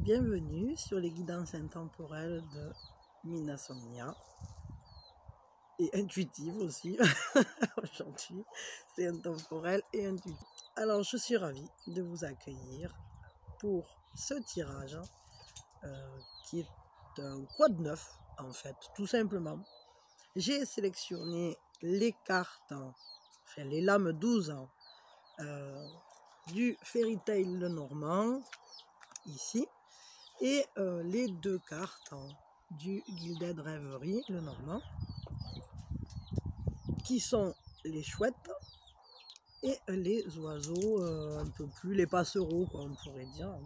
Bienvenue sur les guidances intemporelles de Mina Somnia et intuitive aussi. Aujourd'hui, c'est intemporel et intuitif. Alors, je suis ravie de vous accueillir pour ce tirage qui est un quad 9 en fait, tout simplement. J'ai sélectionné les cartes, enfin les lames 12 du Fairy Tail Lenormand, ici, et les deux cartes du Gilded Reverie Lenormand, qui sont les chouettes et les oiseaux, un peu plus, les passereaux, quoi, on pourrait dire.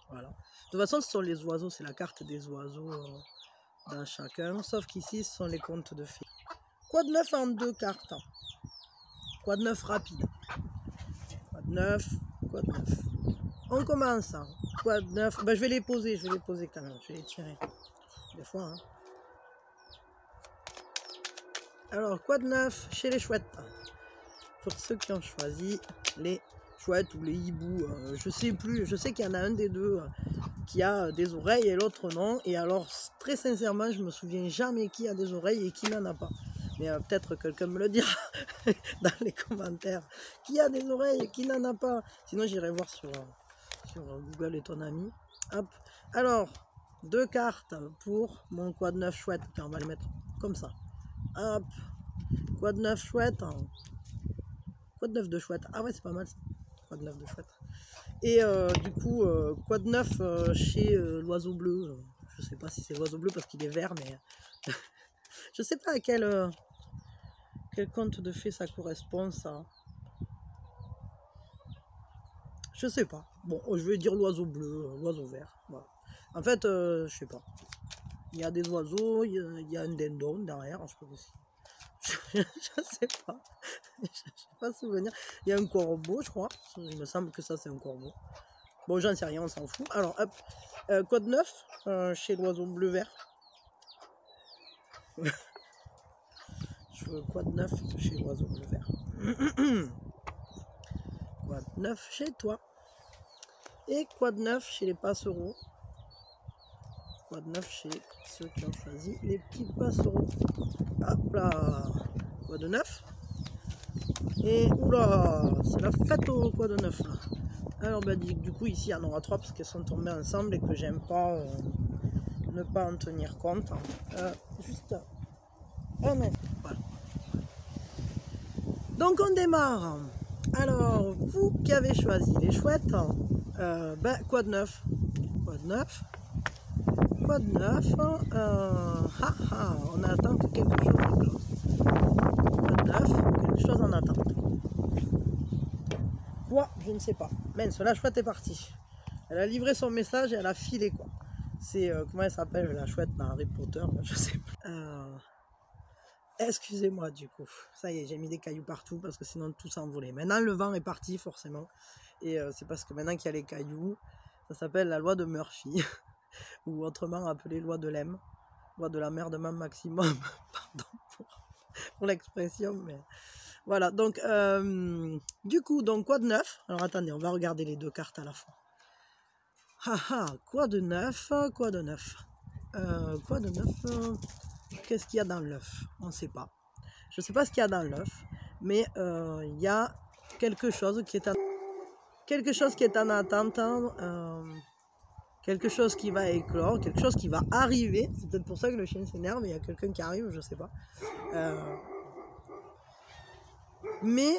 Voilà. De toute façon, ce sont les oiseaux, c'est la carte des oiseaux dans chacun, sauf qu'ici, ce sont les contes de fées. Quad 9 en deux cartes. Quad 9 rapide. Quad 9, quad 9. On commence. Quad 9. Ben, je vais les poser quand même. Je vais les tirer. Des fois. Hein. Alors, quad 9 chez les chouettes. Pour ceux qui ont choisi les chouettes ou les hiboux. Je sais plus. Je sais qu'il y en a un des deux qui a des oreilles et l'autre non. Et alors, très sincèrement, je me souviens jamais qui a des oreilles et qui n'en a pas. Mais peut-être quelqu'un me le dira dans les commentaires. Qui a des oreilles et qui n'en a pas. Sinon, j'irai voir sur Google et ton ami. Hop. Alors, deux cartes pour mon quad 9 chouette. Tiens, on va le mettre comme ça. Hop. Quad 9 chouette. Quad 9 de chouette. Ah ouais, c'est pas mal ça. Quad 9 de chouette. Et du coup, quad 9 chez l'oiseau bleu. Je sais pas si c'est l'oiseau bleu parce qu'il est vert, mais je sais pas à quel conte de fées ça correspond, ça. Je sais pas. Bon, je vais dire l'oiseau bleu, l'oiseau vert. Voilà. En fait, je sais pas. Il y a des oiseaux, il y a un dindon derrière, je pense aussi. Je sais pas. Je sais pas souvenir. Il y a un corbeau, je crois. Il me semble que ça, c'est un corbeau. Bon, j'en sais rien, on s'en fout. Alors, hop. Code 9 chez l'oiseau bleu-vert. Je veux quad 9 chez l'oiseau bleu-vert. Quad 9 chez toi. Et quad 9 chez les passereaux. Quad 9 chez ceux qui ont choisi les petits passereaux. Hop là. Quad 9. Et oula, c'est la fête au quad 9 là. Alors bah, du coup ici il y en aura 3 parce qu'elles sont tombées ensemble et que j'aime pas ne pas en tenir compte. Juste un mètre. Voilà. Donc on démarre. Alors vous qui avez choisi les chouettes, quad 9. Quad 9. Quad 9. On attend que quelque chose éclose. Quad 9, quelque chose en attente. Quoi? Je ne sais pas. Mince, la chouette est partie. Elle a livré son message et elle a filé quoi. C'est, comment elle s'appelle la chouette dans Harry Potter? Je sais plus. Excusez-moi du coup. Ça y est, j'ai mis des cailloux partout parce que sinon tout s'envolait. Maintenant le vent est parti forcément. Et c'est parce que maintenant qu'il y a les cailloux, ça s'appelle la loi de Murphy. Ou autrement appelée loi de Lem. Loi de la merdement maximum. Pardon pour l'expression, mais... Voilà, donc, du coup, donc, quad 9. Alors, attendez, on va regarder les deux cartes à la fois. Quad 9, quad 9. Quad 9, qu'est-ce qu'il y a dans l'œuf? On ne sait pas. Je ne sais pas ce qu'il y a dans l'œuf, mais il y a quelque chose qui est en attente, quelque chose qui va éclore, quelque chose qui va arriver. C'est peut-être pour ça que le chien s'énerve, il y a quelqu'un qui arrive, je ne sais pas. Mais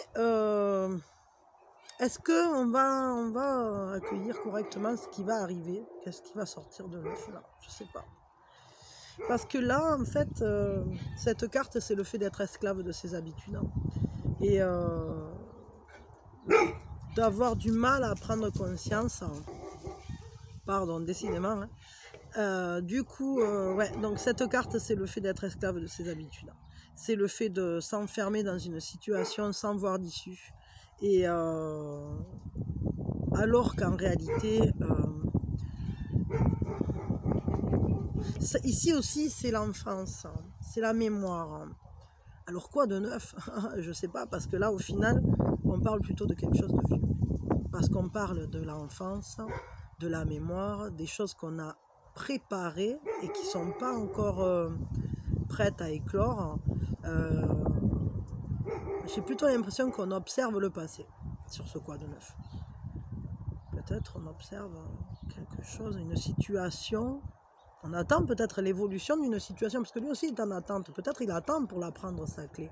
est-ce qu'on va accueillir correctement ce qui va arriver? Qu'est-ce qui va sortir de l'œuf là? Je sais pas. Parce que là, en fait, cette carte, c'est le fait d'être esclave de ses habitudes. Hein. Et d'avoir du mal à prendre conscience. Hein. Pardon, décidément. Hein. Du coup, ouais, donc cette carte, c'est le fait d'être esclave de ses habitudes. C'est le fait de s'enfermer dans une situation sans voir d'issue. Et alors qu'en réalité, ici aussi, c'est l'enfance, c'est la mémoire. Alors quoi de neuf? Je sais pas, parce que là, au final, on parle plutôt de quelque chose de vieux. Parce qu'on parle de l'enfance, de la mémoire, des choses qu'on a préparées et qui ne sont pas encore prêtes à éclore. J'ai plutôt l'impression qu'on observe le passé sur ce quad 9. Peut-être on observe quelque chose, une situation. On attend peut-être l'évolution d'une situation, parce que lui aussi est en attente. Peut-être il attend pour la prendre sa clé.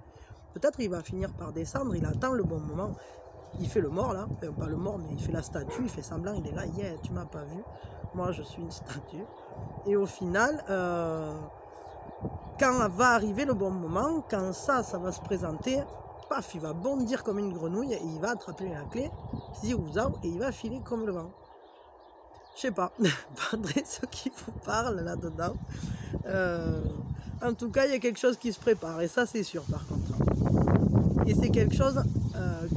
Peut-être il va finir par descendre, il attend le bon moment. Il fait le mort là, enfin, pas le mort, mais il fait la statue, il fait semblant, il est là, yeah, tu m'as pas vu, moi je suis une statue. Et au final, quand va arriver le bon moment, quand ça va se présenter, paf, il va bondir comme une grenouille et il va attraper la clé, et il va filer comme le vent. Je sais pas, prendrez ce qui vous parle là-dedans. En tout cas, il y a quelque chose qui se prépare, et ça c'est sûr par contre. Et c'est quelque chose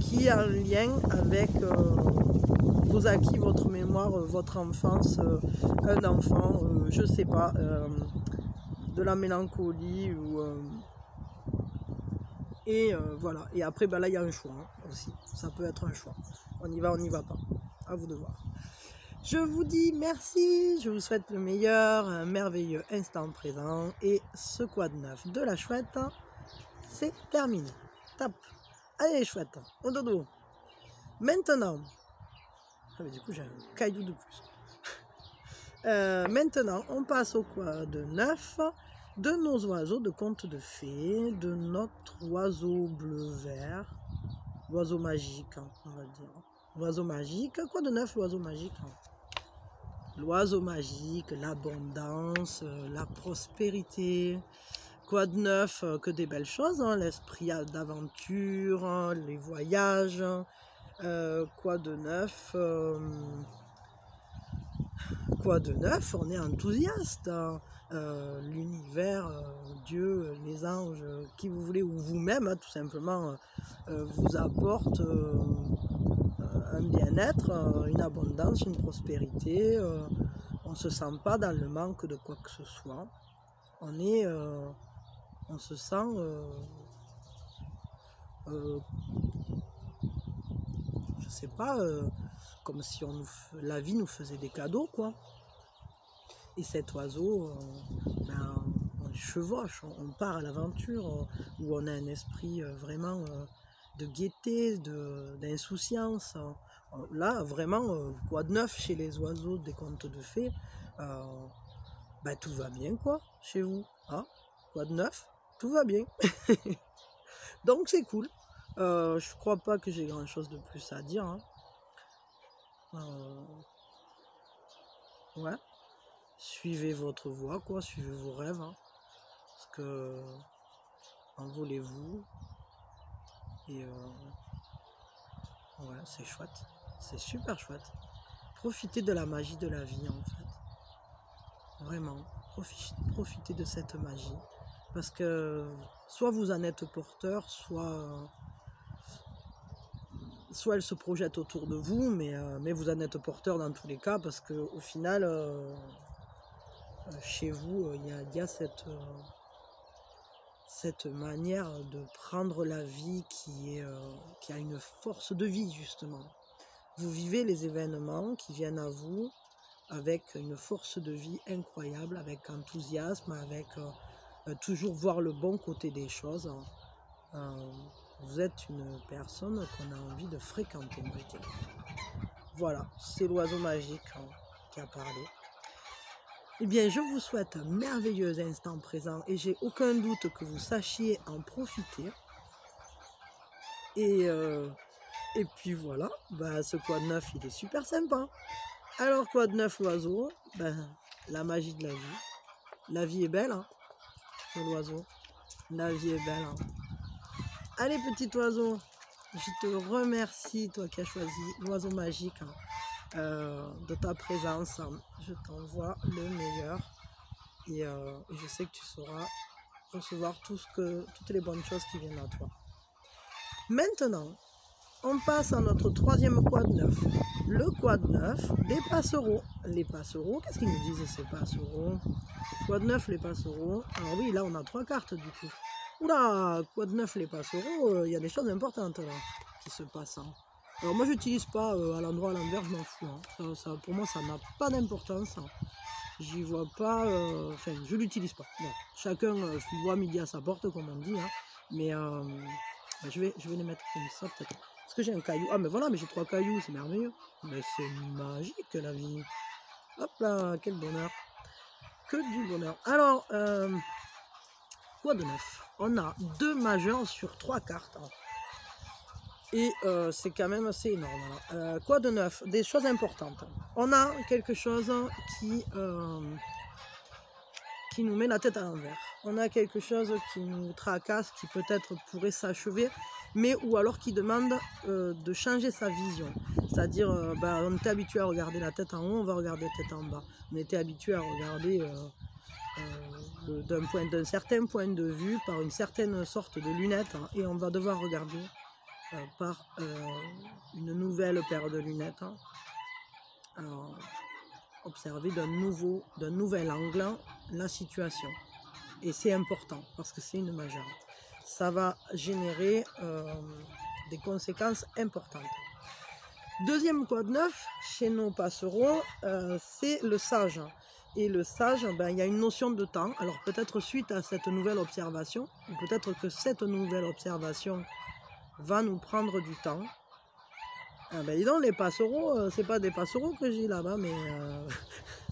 qui est en lien avec vos acquis, votre mémoire, votre enfance, un enfant, je sais pas, de la mélancolie ou... voilà. Et après, ben là, il y a un choix aussi. Ça peut être un choix. On y va, on n'y va pas. À vous de voir. Je vous dis merci. Je vous souhaite le meilleur, un merveilleux instant présent. Et ce quad 9 de la chouette, c'est terminé. Top. Allez, les chouettes, au dodo. Maintenant, ah, mais du coup, j'ai un caillou de plus. Maintenant, on passe au quad 9 de nos oiseaux de contes de fées, de notre oiseau bleu-vert, l'oiseau magique, on va dire. L'oiseau magique, quoi de neuf l'oiseau magique? L'oiseau magique, l'abondance, la prospérité. Quoi de neuf que des belles choses, hein, l'esprit d'aventure, hein, les voyages. Quoi de neuf Quoi de neuf? On est enthousiaste. Hein. L'univers, Dieu, les anges, qui vous voulez, ou vous-même, hein, tout simplement, vous apporte un bien-être, une abondance, une prospérité. On ne se sent pas dans le manque de quoi que ce soit. On se sent je sais pas, comme si la vie nous faisait des cadeaux, quoi. Et cet oiseau, on chevauche, on part à l'aventure, où on a un esprit vraiment de gaieté, d'insouciance. Là, vraiment, quoi de neuf chez les oiseaux des contes de fées, tout va bien, quoi, chez vous. Hein, quoi de neuf? Tout va bien. Donc, c'est cool. Je crois pas que j'ai grand chose de plus à dire. Hein. Ouais. Suivez votre voie, quoi, suivez vos rêves. Hein. Parce que envolez-vous. Et ouais, c'est chouette. C'est super chouette. Profitez de la magie de la vie, en fait. Vraiment. Profitez de cette magie. Parce que soit vous en êtes porteur, soit elle se projette autour de vous, mais vous en êtes porteur dans tous les cas, parce qu'au final, chez vous, il y a cette manière de prendre la vie qui a une force de vie, justement. Vous vivez les événements qui viennent à vous avec une force de vie incroyable, avec enthousiasme, avec toujours voir le bon côté des choses. Vous êtes une personne qu'on a envie de fréquenter, moi je dirais. Voilà, c'est l'oiseau magique qui a parlé. Eh bien, je vous souhaite un merveilleux instant présent et j'ai aucun doute que vous sachiez en profiter. Et puis voilà, ce quad 9, il est super sympa. Alors, quad 9 l'oiseau, la magie de la vie. La vie est belle, hein, l'oiseau. La vie est belle. Hein. Allez, petit oiseau, je te remercie, toi qui as choisi l'oiseau magique, de ta présence. Je t'envoie le meilleur et je sais que tu sauras recevoir toutes les bonnes choses qui viennent à toi. Maintenant, on passe à notre troisième quad 9. Le quad 9 des passereaux. Les passereaux, qu'est-ce qu'ils nous disent ces passereaux? Quad 9, les passereaux. Alors oui, là on a 3 cartes du coup. Oula, quad 9, les passereaux, il y a des choses importantes là qui se passent. Hein. Alors moi j'utilise pas à l'endroit à l'envers, je m'en fous. Hein. Pour moi ça n'a pas d'importance. Hein. J'y vois pas, enfin je l'utilise pas. Bon, chacun voit midi à sa porte comme on dit. Hein. Mais bah, je vais les mettre comme ça peut-être. Est-ce que j'ai un caillou? Ah mais voilà, mais j'ai 3 cailloux, c'est merveilleux. Mais c'est magique la vie. Hop là, quel bonheur. Que du bonheur. Alors, quoi de neuf? On a 2 majeurs sur 3 cartes. Hein. Et c'est quand même assez énorme. Quoi de neuf? Des choses importantes. On a quelque chose qui nous met la tête à l'envers. On a quelque chose qui nous tracasse, qui peut-être pourrait s'achever, mais ou alors qui demande de changer sa vision. C'est-à-dire, on était habitué à regarder la tête en haut, on va regarder la tête en bas. On était habitué à regarder d'un certain point de vue, par une certaine sorte de lunettes, hein, et on va devoir regarder par une nouvelle paire de lunettes. Hein. Alors, observer d'un nouvel angle la situation. Et c'est important parce que c'est une majeure. Ça va générer des conséquences importantes. Deuxième code neuf chez nos passereaux, c'est le sage. Et le sage, il y a une notion de temps. Alors peut-être suite à cette nouvelle observation, ou peut-être que cette nouvelle observation va nous prendre du temps. Dis donc, les passereaux, c'est pas des passereaux que j'ai là-bas, mais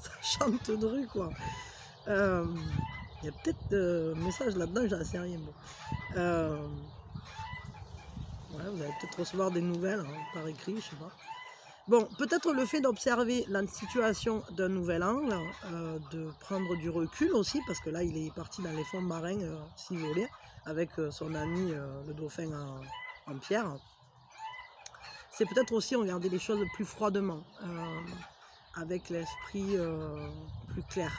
ça chante de rue, quoi. Il y a peut-être message là-dedans, j'en sais rien. Bon. Ouais, vous allez peut-être recevoir des nouvelles hein, par écrit, je sais pas. Bon, peut-être le fait d'observer la situation d'un nouvel angle, de prendre du recul aussi, parce que là, il est parti dans les fonds marins s'isoler avec son ami le dauphin en pierre. C'est peut-être aussi regarder les choses plus froidement, avec l'esprit plus clair,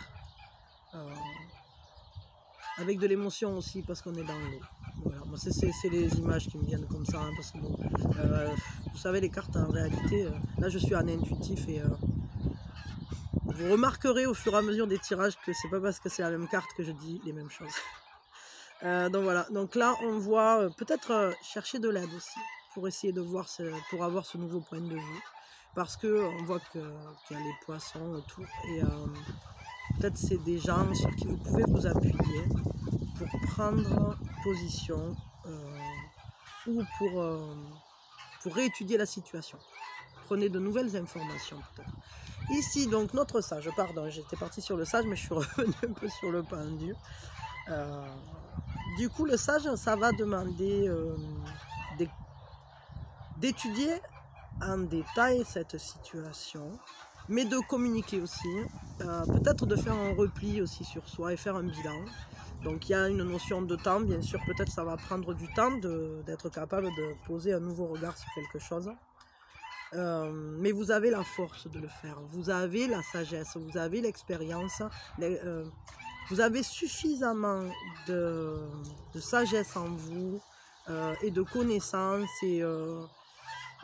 avec de l'émotion aussi parce qu'on est dans l'eau. Voilà. Moi, c'est les images qui me viennent comme ça, hein, parce que bon, vous savez les cartes en réalité, là je suis en intuitif et vous remarquerez au fur et à mesure des tirages que c'est pas parce que c'est la même carte que je dis les mêmes choses. Donc voilà, donc là on voit peut-être chercher de l'aide aussi pour essayer de voir, pour avoir ce nouveau point de vue, parce qu'on voit qu'il y a les poissons autour, et peut-être c'est des gens sur qui vous pouvez vous appuyer pour prendre position ou pour réétudier la situation. Prenez de nouvelles informations peut-être. Ici donc notre sage, pardon, j'étais partie sur le sage mais je suis revenue un peu sur le pendu. Du coup le sage, ça va demander d'étudier en détail cette situation, mais de communiquer aussi, peut-être de faire un repli aussi sur soi et faire un bilan. Donc il y a une notion de temps, bien sûr, peut-être ça va prendre du temps d'être capable de poser un nouveau regard sur quelque chose. Mais vous avez la force de le faire, vous avez la sagesse, vous avez l'expérience, vous avez suffisamment de sagesse en vous et de connaissances et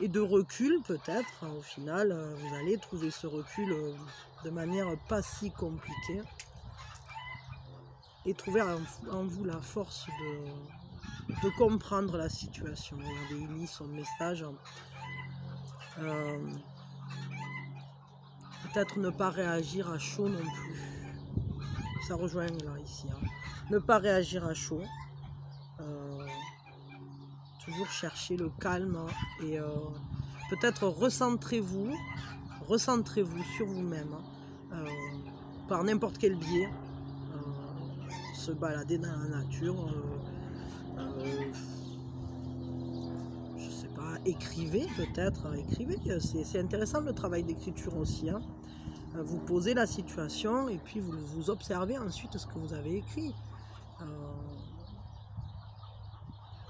de recul peut-être. Au final, vous allez trouver ce recul de manière pas si compliquée et trouver en vous la force de comprendre la situation. Il lit son message. Peut-être ne pas réagir à chaud non plus. Ça rejoint là ici. Hein. Ne pas réagir à chaud. Toujours chercher le calme et peut-être recentrez-vous sur vous-même par n'importe quel biais. Se balader dans la nature. Je sais pas, écrivez peut-être, écrivez, c'est intéressant le travail d'écriture aussi. Hein. Vous posez la situation et puis vous observez ensuite ce que vous avez écrit.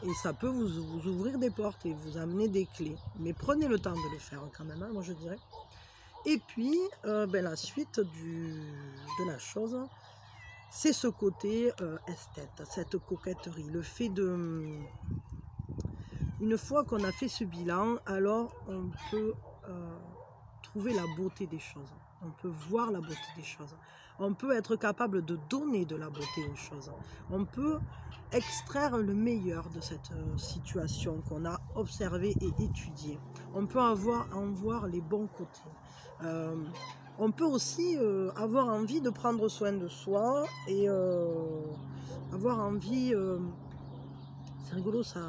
Et ça peut vous ouvrir des portes et vous amener des clés. Mais prenez le temps de le faire quand même, hein, moi je dirais. Et puis, la suite de la chose, c'est ce côté esthète, cette coquetterie. Le fait de... Une fois qu'on a fait ce bilan, alors on peut trouver la beauté des choses. On peut voir la beauté des choses. On peut être capable de donner de la beauté aux choses. On peut extraire le meilleur de cette situation qu'on a observée et étudiée. On peut en voir les bons côtés. On peut aussi avoir envie de prendre soin de soi et avoir envie... c'est rigolo ça,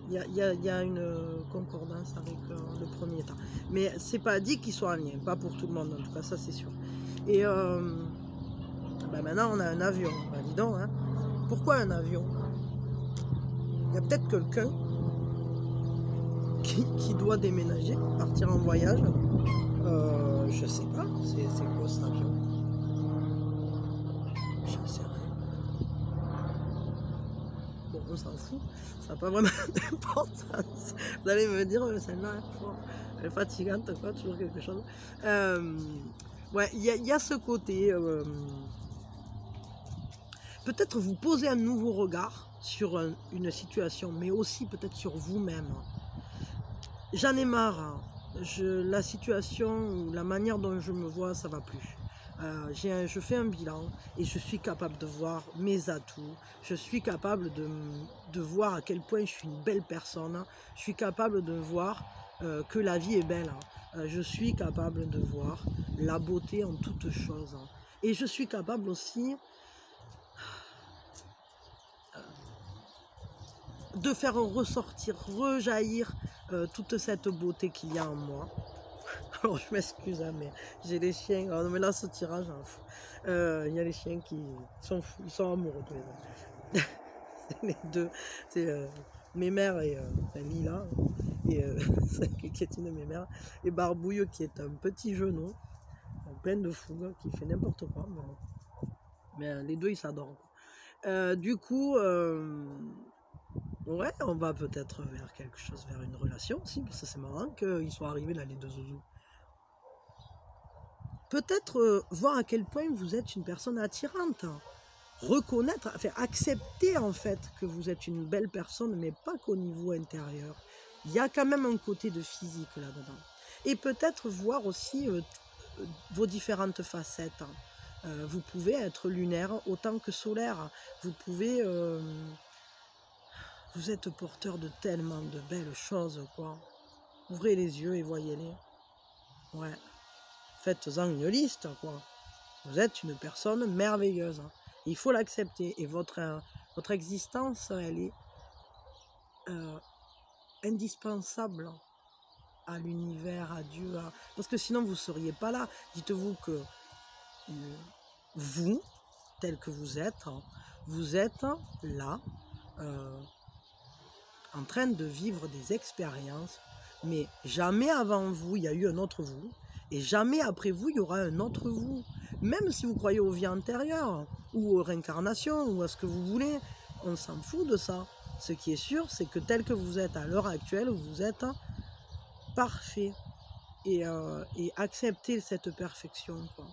il y a une concordance avec le premier temps. Mais c'est pas dit qu'ils soient en lien, pas pour tout le monde en tout cas, ça c'est sûr. Et maintenant on a un avion, dis donc, hein. Pourquoi un avion? Il y a peut-être quelqu'un qui doit déménager, partir en voyage. Je sais pas, c'est quoi cet avion? Je sais rien. Bon, on s'en fout, ça n'a pas vraiment d'importance. Vous allez me dire, celle-là, elle est fatigante, quoi, toujours quelque chose. Ouais, il y a ce côté. Peut-être vous poser un nouveau regard sur une situation, mais aussi peut-être sur vous-même. J'en ai marre. La situation ou la manière dont je me vois, ça va plus. Je fais un bilan et je suis capable de voir mes atouts. Je suis capable de voir à quel point je suis une belle personne. Je suis capable de voir que la vie est belle. Je suis capable de voir la beauté en toutes choses. Et je suis capable aussi de faire ressortir, rejaillir toute cette beauté qu'il y a en moi. Alors je m'excuse, hein, mais j'ai les chiens, alors, mais là ce tirage, il y a les chiens qui sont fous, ils sont amoureux tous les deux. C'est les deux, c'est mes mères et Lila, et qui est une de mes mères, et Barbouille qui est un petit genou, plein de fougue, qui fait n'importe quoi, mais les deux ils s'adorent. Du coup, ouais, on va peut-être vers quelque chose, vers une relation aussi, parce que c'est marrant qu'ils soient arrivés là, les deux zouzous. Peut-être voir à quel point vous êtes une personne attirante. Reconnaître, enfin, accepter en fait que vous êtes une belle personne, mais pas qu'au niveau intérieur. Il y a quand même un côté de physique là-dedans. Et peut-être voir aussi vos différentes facettes. Vous pouvez être lunaire autant que solaire. Vous pouvez... vous êtes porteur de tellement de belles choses, quoi. Ouvrez les yeux et voyez-les. Ouais. Faites-en une liste, quoi. Vous êtes une personne merveilleuse. Il faut l'accepter. Et votre existence, elle est indispensable à l'univers, à Dieu. Parce que sinon, vous ne seriez pas là. Dites-vous que vous, tel que vous êtes là, en train de vivre des expériences. Mais jamais avant vous, il y a eu un autre vous. Et jamais après vous, il y aura un autre vous. Même si vous croyez aux vies antérieures, ou aux réincarnations, ou à ce que vous voulez, on s'en fout de ça. Ce qui est sûr, c'est que tel que vous êtes à l'heure actuelle, vous êtes parfait. Et accepter cette perfection, quoi.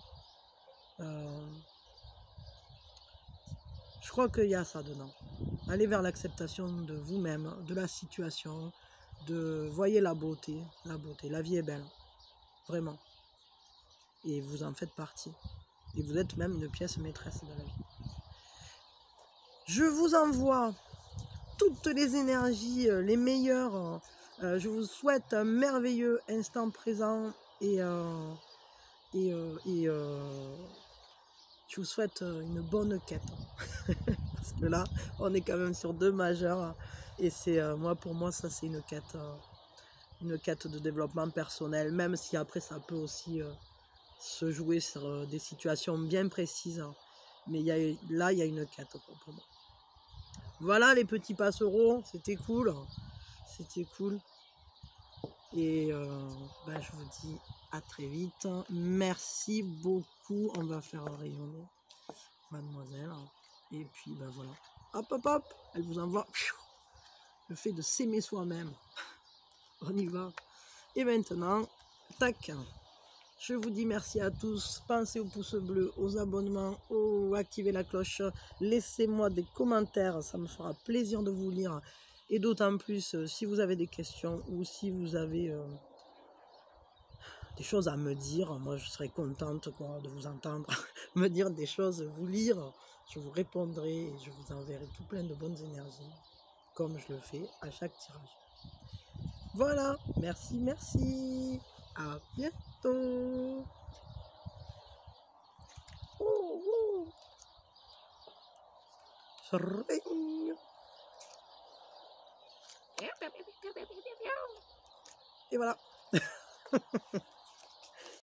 Je crois qu'il y a ça dedans. Allez vers l'acceptation de vous-même, de la situation, voyez la beauté, la vie est belle, vraiment. Et vous en faites partie. Et vous êtes même une pièce maîtresse de la vie. Je vous envoie toutes les énergies, les meilleures. Je vous souhaite un merveilleux instant présent et je vous souhaite une bonne quête. Parce que là, on est quand même sur 2 majeurs. Et c'est pour moi, ça c'est une quête de développement personnel. Même si après, ça peut aussi se jouer sur des situations bien précises. Mais là, il y a une quête pour moi. Voilà les petits passereaux, c'était cool. C'était cool. Et je vous dis à très vite. Merci beaucoup. On va faire rayonner mademoiselle. Et puis voilà. Hop hop hop. Elle vous envoie le fait de s'aimer soi-même. On y va. Et maintenant, tac. Je vous dis merci à tous. Pensez au pouce bleu, aux abonnements, activez la cloche. Laissez-moi des commentaires, ça me fera plaisir de vous lire. Et d'autant plus si vous avez des questions ou si vous avez des choses à me dire, moi je serais contente quoi, de vous entendre me dire des choses, vous lire. Je vous répondrai et je vous enverrai tout plein de bonnes énergies, comme je le fais à chaque tirage. Voilà, merci, merci. À bientôt. Ring. Et voilà.